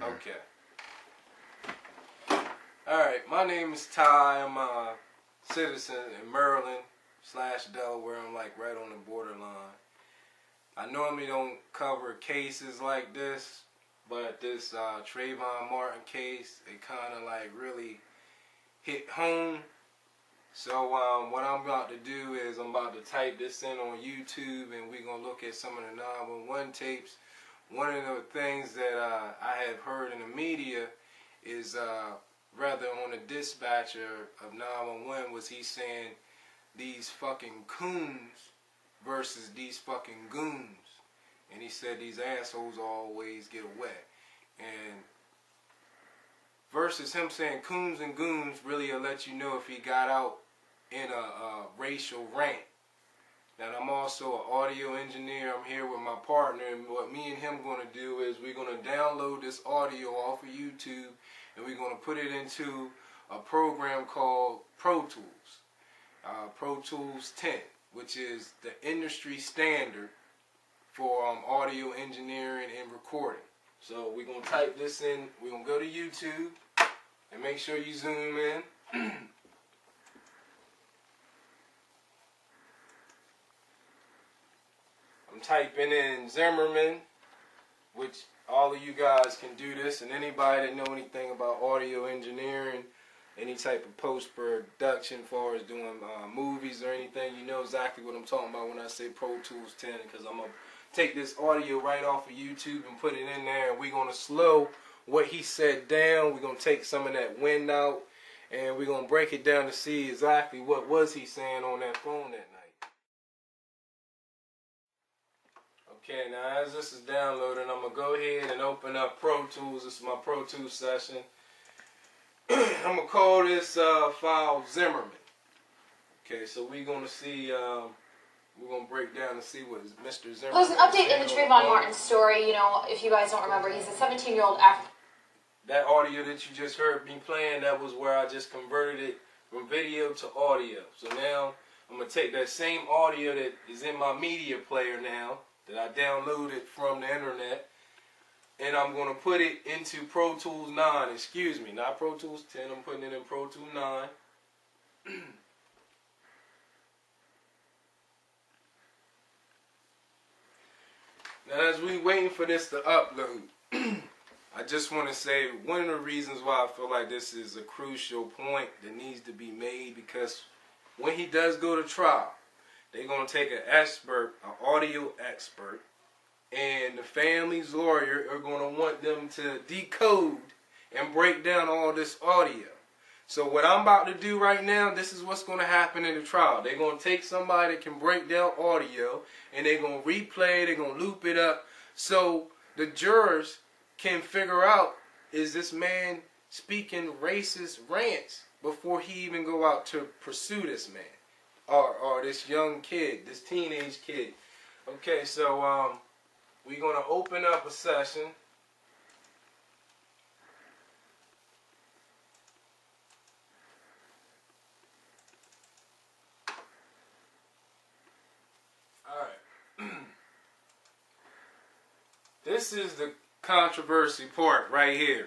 Okay. Alright, my name is Ty. I'm a citizen in Maryland/Delaware. I'm like right on the borderline. I normally don't cover cases like this, but this Trayvon Martin case, it kind of like really hit home. So what I'm about to do is I'm about to type this in on YouTube, and we're going to look at some of the 911 tapes. One of the things that I have heard in the media is rather on the dispatcher of 911 was he saying these fucking coons versus these fucking goons. And he said these assholes always get wet. And versus him saying coons and goons really will let you know if he got out in a racial rant. Now, I'm also an audio engineer. I'm here with my partner, and what me and him going to do is we're going to download this audio off of YouTube, and we're going to put it into a program called Pro Tools. Pro Tools 10, which is the industry standard for audio engineering and recording. So we're going to type this in. We're going to go to YouTube, and make sure you zoom in. I'm typing in Zimmerman, which all of you guys can do this, and anybody that know anything about audio engineering, any type of post-production as far as doing movies or anything, you know exactly what I'm talking about when I say Pro Tools 10, because I'm going to take this audio right off of YouTube and put it in there, and we're going to slow what he said down. We're going to take some of that wind out, and we're going to break it down to see exactly what was he saying on that phone that night. Okay, now as this is downloading, I'm going to go ahead and open up Pro Tools. This is my Pro Tools session. I'm going to call this file Zimmerman. Okay, so we're going to see, we're going to break down and see what Mr. Zimmerman... There's an update in the Trayvon Martin story. You know, if you guys don't remember, he's a 17-year-old African... That audio that you just heard me playing, that was where I just converted it from video to audio. So now I'm going to take that same audio that is in my media player now, that I downloaded from the internet, and I'm going to put it into Pro Tools 9, excuse me, not Pro Tools 10, I'm putting it in Pro Tools 9. Now as we waiting for this to upload, I just want to say one of the reasons why I feel like this is a crucial point that needs to be made, because when he does go to trial, they're going to take an expert, an audio expert, and the family's lawyer are going to want them to decode and break down all this audio. So what I'm about to do right now, this is what's going to happen in the trial. They're going to take somebody that can break down audio, and they're going to replay, they're going to loop it up, so the jurors can figure out, is this man speaking racist rants before he even go out to pursue this man. Or this young kid, this teenage kid. Okay, so we're going to open up a session. Alright. This is the controversy part right here,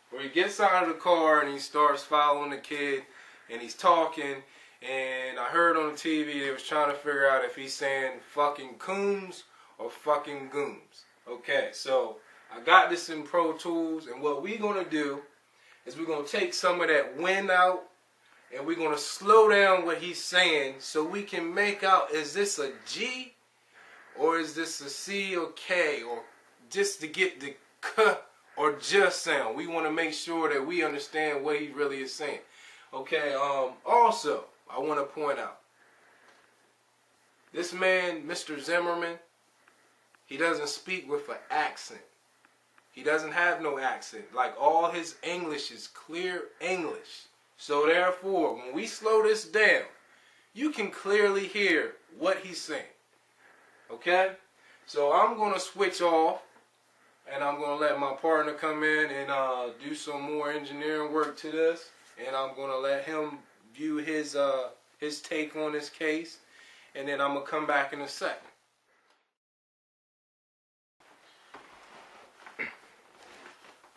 where he gets out of the car and he starts following the kid, and he's talking. And I heard on the TV they was trying to figure out if he's saying fucking coons or fucking goons. Okay, so I got this in Pro Tools, and what we're going to do is we're going to take some of that wind out, and we're going to slow down what he's saying so we can make out, is this a G or is this a C or K, or just to get the K or just sound. We want to make sure that we understand what he really is saying. Okay, also, I want to point out, this man, Mr. Zimmerman, he doesn't speak with an accent. He doesn't have no accent. Like, all his English is clear English. So therefore, when we slow this down, you can clearly hear what he's saying. Okay? So I'm going to switch off, and I'm going to let my partner come in and do some more engineering work to this. And I'm going to let him view his take on this case, and then I'm going to come back in a second.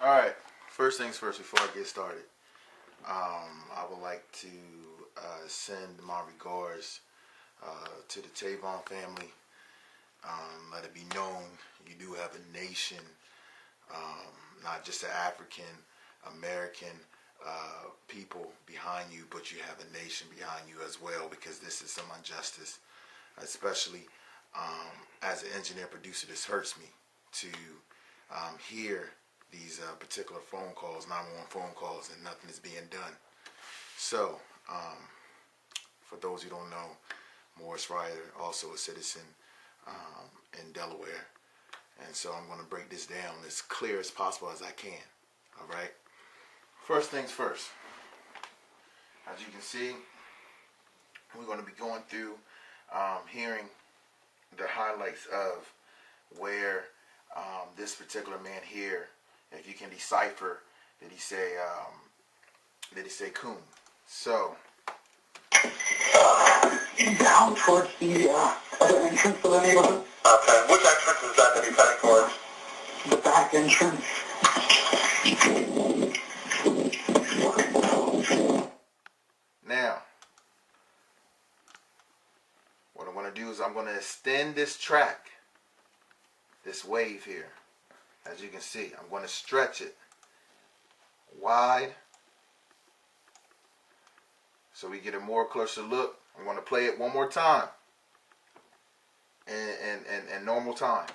Alright, first things first, before I get started, I would like to send my regards to the Trayvon family. Let it be known you do have a nation, not just an African American people behind you, but you have a nation behind you as well, because this is some injustice, especially as an engineer producer. This hurts me to hear these particular phone calls, 911 phone calls, and nothing is being done. So, for those who don't know, Morris Ryder, also a citizen in Delaware, and so I'm going to break this down as clear as possible as I can. All right. First things first. As you can see, we're going to be going through hearing the highlights of where this particular man here, if you can decipher, did he say Coon? So down towards the other entrance of the neighborhood. Okay, which entrance is that he's heading towards? The back entrance. now, what I'm going to do is I'm going to extend this track, this wave here. As you can see, I'm going to stretch it wide so we get a more closer look. I'm going to play it one more time in normal time.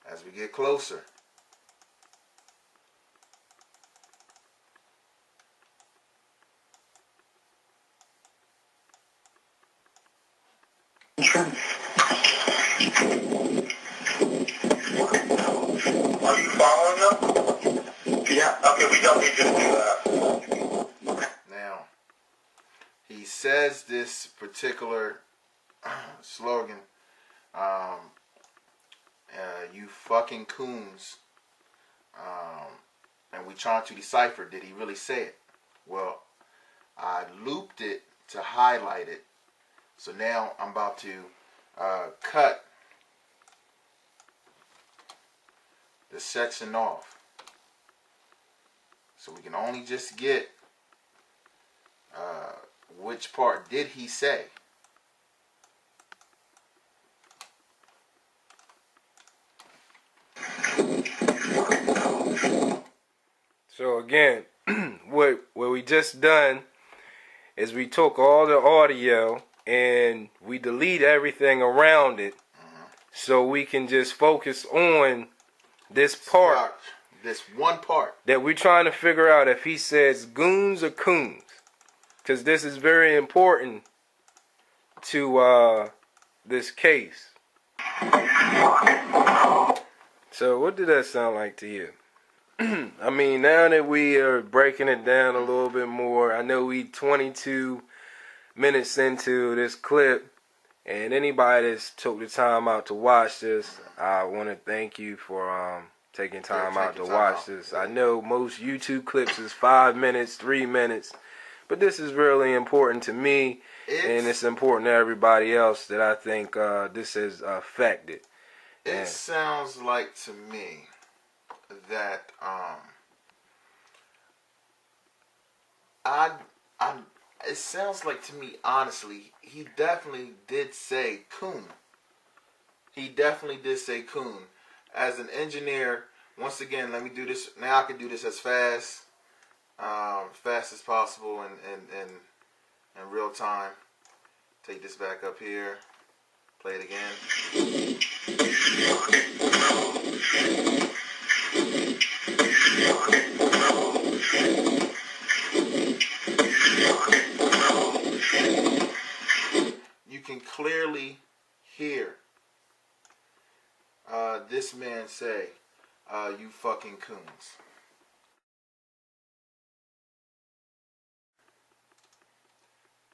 As we get closer. Are you following them? Yeah. Okay, we don't need to do that. Now, he says this particular slogan, you fucking coons, and we trying to decipher, did he really say it? Well, I looped it to highlight it, so now I'm about to cut the section off, so we can only just get which part did he say. So again, what we just done is we took all the audio and we delete everything around it, so we can just focus on this part. This one part That we're trying to figure out if he says goons or coons, because this is very important to this case. So what did that sound like to you? I mean, now that we are breaking it down a little bit more, I know we 22 minutes into this clip, and anybody that's took the time out to watch this, I want to thank you for taking time out to watch this. I know most YouTube clips is 5 minutes, 3 minutes, but this is really important to me, and it's important to everybody else that I think this has affected. It sounds like to me that it sounds like to me, honestly, he definitely did say coon. He definitely did say coon. As an engineer, once again, let me do this. Now I can do this as fast as possible in real time. Take this back up here. Play it again. You can clearly hear this man say, you fucking coons.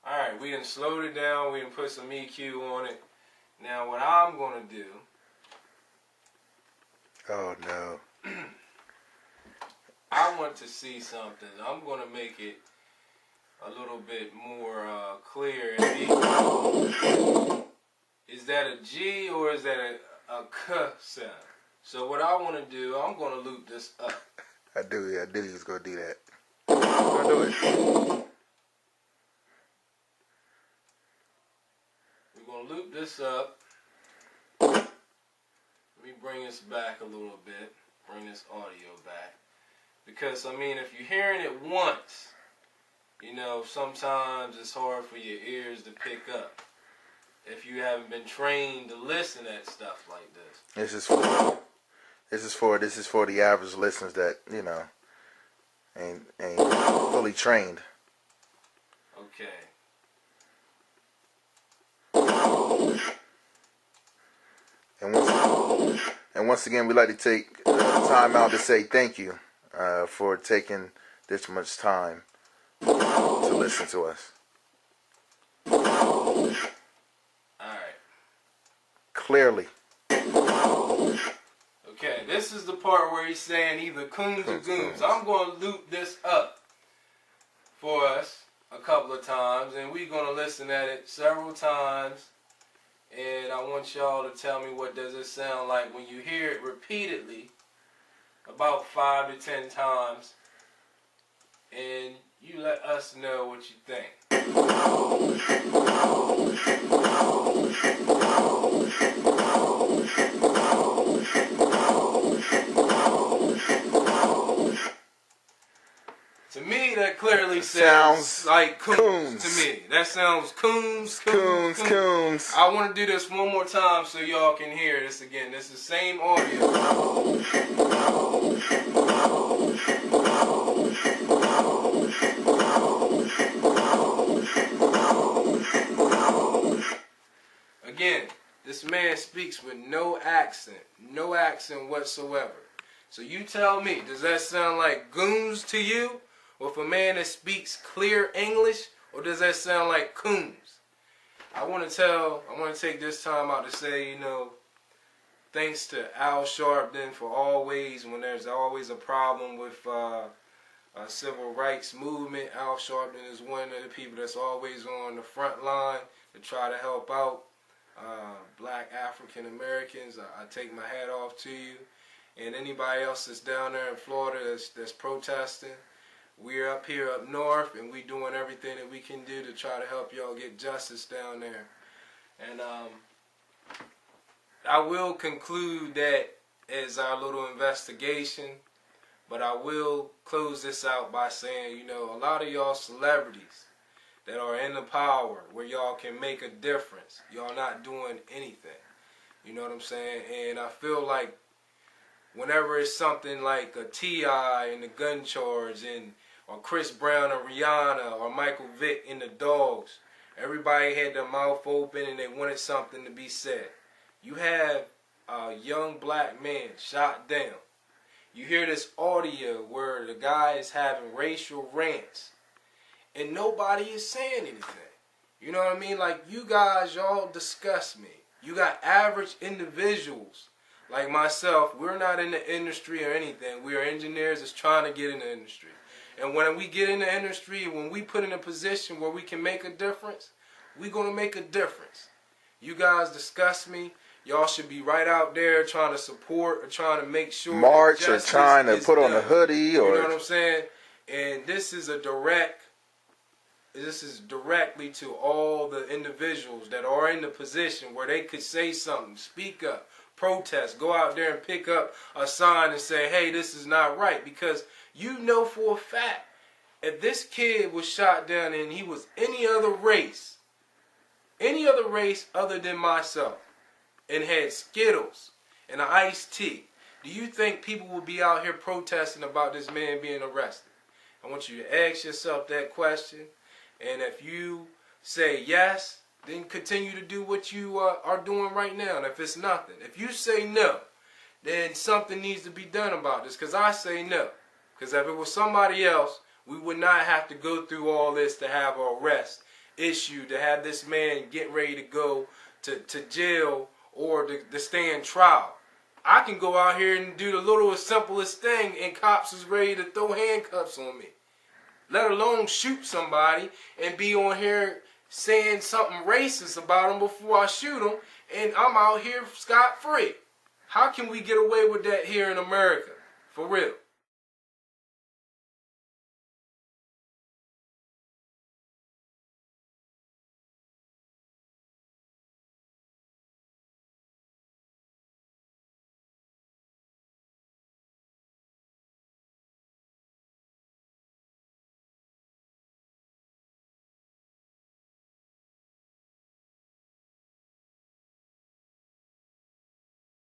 Alright, we done slowed it down, we done put some EQ on it. Now what I'm gonna do... Oh no. I want to see something. I'm gonna make it a little bit more clear. Is that a G or is that a K sound? So what I want to do, I'm going to loop this up. I knew he was going to do that. He's going to do it. We're going to loop this up. Let me bring this back a little bit. Bring this audio back. Because, I mean, if you're hearing it once, you know, sometimes it's hard for your ears to pick up. If you haven't been trained to listen at stuff like this. This is for the average listeners that, you know, ain't fully trained. Okay. And once again, we'd like to take time out to say thank you for taking this much time to listen to us. Alright. Clearly. Okay, this is the part where he's saying either Coons or Goons. I'm going to loop this up for us a couple of times, and we're going to listen at it several times, and I want y'all to tell me what does it sound like when you hear it repeatedly, about 5 to 10 times, and you let us know what you think. To me, that clearly sounds like Coons. To me, that sounds Coons. I want to do this one more time so y'all can hear this again. This is the same audio. Again, this man speaks with no accent whatsoever. So you tell me, does that sound like Goons to you? With a man that speaks clear English, or does that sound like Coons? I want to take this time out to say, you know, thanks to Al Sharpton for always, when there's always a problem with civil rights movement, Al Sharpton is one of the people that's always on the front line to try to help out black African Americans. I take my hat off to you. And anybody else that's down there in Florida that's protesting. We're up here up north, and we're doing everything that we can do to try to help y'all get justice down there. And I will conclude that as our little investigation, but I will close this out by saying, you know, a lot of y'all celebrities that are in the power where y'all can make a difference, y'all not doing anything. You know what I'm saying? And I feel like whenever it's something like a T.I. and the gun charge, or Chris Brown or Rihanna or Michael Vick in the Dogs, everybody had their mouth open and they wanted something to be said. You have a young black man shot down. You hear this audio where the guy is having racial rants and nobody is saying anything. You know what I mean? Like, you guys, y'all disgust me. You got average individuals like myself. We're not in the industry or anything. We are engineers that's trying to get in the industry. And when we get in the industry, when we put in a position where we can make a difference, we're going to make a difference. You guys disgust me. Y'all should be right out there trying to support or trying to make sure march or trying to put on a hoodie, or you know what I'm saying? And this is directly to all the individuals that are in the position where they could say something, speak up, protest, go out there and pick up a sign and say, hey, this is not right. Because you know for a fact, if this kid was shot down and he was any other race other than myself, and had Skittles and an iced tea, do you think people would be out here protesting about this man being arrested? I want you to ask yourself that question, and if you say yes, then continue to do what you are doing right now. And if it's nothing, if you say no, then something needs to be done about this, because I say no. Because if it was somebody else, we would not have to go through all this to have an arrest issue, to have this man get ready to go to jail or to stand trial. I can go out here and do the littlest, simplest thing, and cops is ready to throw handcuffs on me. let alone shoot somebody and be on here saying something racist about them before I shoot them, and I'm out here scot-free. How can we get away with that here in America? For real.